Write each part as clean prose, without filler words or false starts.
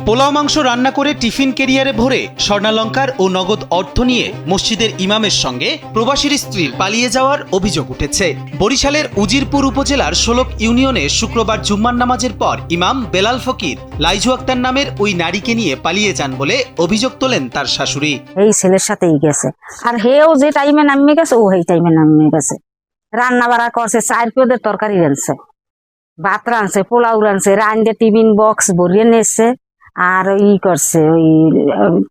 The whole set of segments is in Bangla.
পোলাও মাংস রান্না করে টিফিন ক্যারিয়ারে ভরে স্বর্ণালংকার ও নগদ অর্থ নিয়ে মসজিদের ইমামের সঙ্গে প্রবাসীর স্ত্রীর পালিয়ে যাওয়ার অভিযোগ উঠেছে। বরিশালের উজিরপুর উপজেলার ১৬ ইউনিয়নে শুক্রবার জুম্মার নামাজের পর ইমাম বেলাল ফকির লাইজু আক্তার নামের ওই নারীকে নিয়ে পালিয়ে যান বলে অভিযোগ তোলেন তার শাশুড়ি। এই ছেলের সাথেই গেছে, আর হেও যে টাইমে নামিয়ে গেছে ও এই টাইমে নামিয়ে গেছে। রান্না বাড়া করছে, 4 পেঁয়াজের তরকারি রানছে, ভাত রানছে, পোলাও রানছে, রান্দে টিফিন বক্স ভরিয়ে নিয়েছে। আর করছে ওই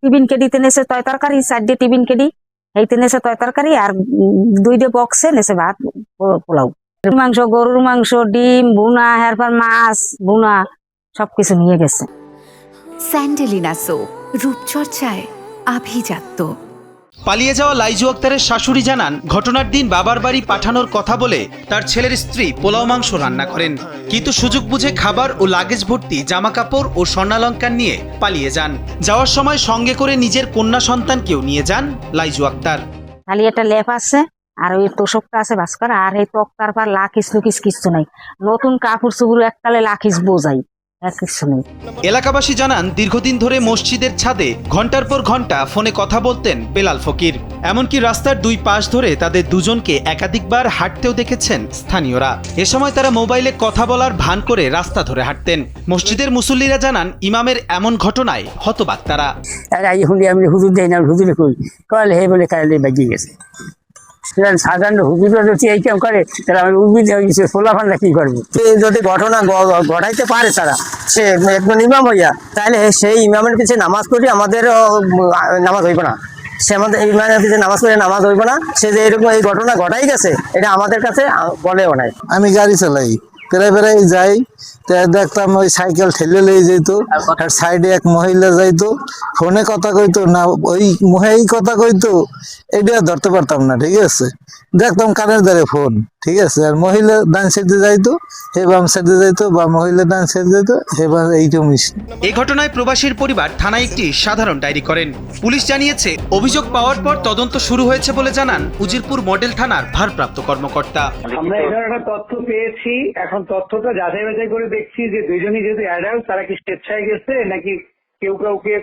টিফিন কেডিতে নেছে তয় তরকারি, 4 টিফিন কেডি এইতে নেছে তয় তরকারি, আর 2 বক্সে নেছে ভাত পোলাও, মাংস, গরুর মাংস, ডিম ভুনা, এরপর মাছ ভুনা সবকিছু নিয়ে গেছে। স্যান্ডেলিনা সো, রূপচর্চায় আভিজাত্য। পালিয়ে যাওয়া লাইজু আক্তারের শাশুড়ি জানান, ঘটনার দিন বাবার বাড়ি পাঠানোর কথা বলে তার ছেলের স্ত্রী পোলাও মাংস রান্না করেন, কিন্তু সুযোগ বুঝে খাবার ও লাগেজ ভর্তি জামা কাপড় ও স্বর্ণালংকার নিয়ে পালিয়ে যান। যাওয়ার সময় সঙ্গে করে নিজের কন্যা সন্তানকেও নিয়ে যান লাইজু আক্তার। খালি একটা লেপ আছে, আর ওই তোষকটা আছে ভাস্কর, আর এই তক্তার পর লাখিস লুকিস কিছু নাই। নতুন কাপড় চুপড় এককালে লাখিস বোঝাই, কিছু নেই। এলাকাবাসী জানান, দীর্ঘদিন ধরে মসজিদের ছাদে ঘন্টার পর ঘন্টা ফোনে কথা বলতেন বেলাল ফকির। এমনকি রাস্তার 2 পাশ ধরে তাদের দুজনকে একাধিকবার হাঁটতেও দেখেছেন স্থানীয়রা। এ সময় তারা মোবাইলে কথা বলার ভান করে রাস্তা ধরে হাঁটতেন। মসজিদের মুসল্লিরা জানান, ইমামের এমন ঘটনায় হতবাক তারা। আমি হুজুর দেই না, হুজুরে কই কল হে বলে কালে বাজিয়ে গেছে। সাধারণ হুজুরা যদি এই কাম করে তাহলে আমি উদ্ভিদ ফোলাফানটা কি করবো? যদি ঘটনা ঘটাইতে পারে তারা, সে একজন ইমাম হইয়া, তাহলে সেই ইমামের পিছিয়ে নামাজ পড়ি আমাদের নামাজ হইব না। সে আমাদের ইমামের পিছিয়ে নামাজ পড়ে নামাজ হইব না। সে যে এরকম এই ঘটনা ঘটাই গেছে, এটা আমাদের কাছে বলেও নাই। আমি গাড়ি চালাই, প্রায় যাই, দেখতাম ওই সাইকেল ঠেলে লেগে যেত, আর সাইডে এক মহিলা যাইতো, ফোনে কথা কইতো না, ওই মহিলাই কথা কইতো, এটা ধরতে পারতাম না। ঠিক আছে, দেখতাম কানের দ্বারে ফোন, ঠিক আছে, আর মহিলা ডান সাইডে যাইতো, হে বাম সাইডে যাইতো, বা মহিলা ডান সাইডে যাইতো, এবার এইরকম। এই ঘটনায় প্রবাসীর পরিবার থানায় একটি সাধারণ ডায়েরি করেন। পুলিশ জানিয়েছে, অভিযোগ পাওয়ার পর তদন্ত শুরু হয়েছে বলে জানান উজিরপুর মডেল থানার ভারপ্রাপ্ত কর্মকর্তা। আমরা এখানে একটা তথ্য পেয়েছি, এখন তথ্যটা যাচাই বাছাই করে দেখছি যে দুইজনই যেহেতু অ্যাডাল্ট, তারা কি স্বেচ্ছায় গেছে নাকি কেউ কাউকে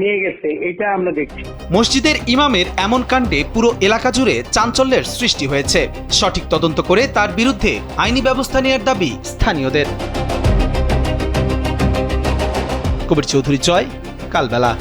নিয়ে গেছে, এটা আমরা দেখছি। মসজিদের ইমামের এমন কাণ্ডে পুরো এলাকা জুড়ে চাঞ্চল্যের সৃষ্টি হয়েছে। সঠিক তদন্ত করে তার বিরুদ্ধে আইনি ব্যবস্থা নেওয়ার দাবি স্থানীয়দের। কবির চৌধুরী, জয়, কালবেলা।